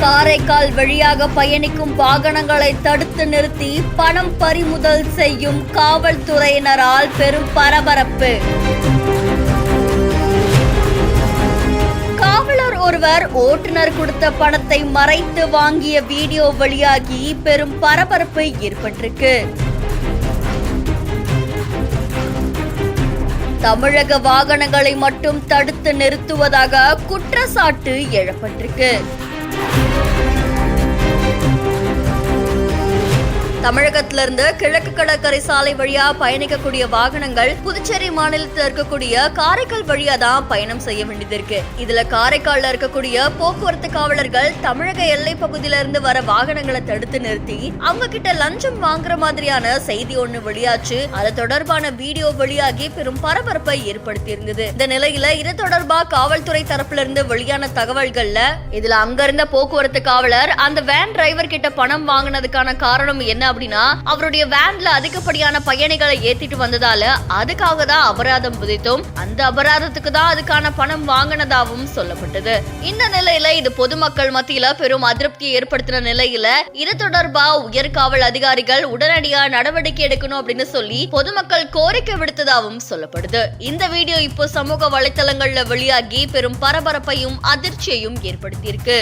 காரைக்கால் வழியாக பயணிக்கும் வாகனங்களை தடுத்து நிறுத்தி பணம் பறிமுதல் செய்யும் காவல்துறையினரால் பெரும் பரபரப்பு. காவலர் ஒருவர் ஓட்டுநர் கொடுத்த பணத்தை மறைத்து வாங்கிய வீடியோ வெளியாகி பெரும் பரபரப்பு ஏற்பட்டிருக்கு. தமிழக வாகனங்களை மட்டும் தடுத்து நிறுத்துவதாக குற்றச்சாட்டு எழப்பட்டிருக்கு. தமிழகத்திலிருந்து கிழக்கு கடற்கரை சாலை வழியா பயணிக்கக்கூடிய வாகனங்கள் புதுச்சேரி மாநிலத்தில் இருக்கக்கூடிய காரைக்கால் வழியா தான் பயணம் செய்ய வேண்டியது இருக்கு. இதுல காரைக்கால்ல இருக்கக்கூடிய போக்குவரத்து காவலர்கள் தமிழக எல்லை பகுதியில இருந்து வர வாகனங்களை தடுத்து நிறுத்தி அவங்க கிட்ட லஞ்சம் வாங்குற மாதிரியான செய்தி ஒண்ணு வெளியாச்சு. அது தொடர்பான வீடியோ வெளியாகி பெரும் பரபரப்பை ஏற்படுத்தி இருந்தது. இந்த நிலையில இது தொடர்பா காவல்துறை தரப்புல இருந்து வெளியான தகவல்கள்ல இதுல அங்க இருந்த போக்குவரத்து காவலர் அந்த வேன் டிரைவர் கிட்ட பணம் வாங்கினதுக்கான காரணம் என்ன அப்படின்னா, அவருடைய வேன்ல அதிகப்படியான பயணிகளை ஏத்திட்டு வந்ததால அதுக்காக தான் அபராதம் விதித்தோம், அந்த அபராதத்துக்கு தான் அதுக்கான பணம் வாங்கினதாகவும் சொல்லப்பட்டது. இந்த நிலையில இது பொதுமக்கள் மத்தியில பெரும் அதிருப்தியை ஏற்படுத்தின நிலையில இது தொடர்பா உயர் காவல் அதிகாரிகள் உடனடியா நடவடிக்கை எடுக்கணும் அப்படின்னு சொல்லி பொதுமக்கள் கோரிக்கை விடுத்ததாகவும் சொல்லப்படுது. இந்த வீடியோ இப்போ சமூக வலைதளங்கள்ல வெளியாகி பெரும் பரபரப்பையும் அதிர்ச்சியையும் ஏற்படுத்தியிருக்கு.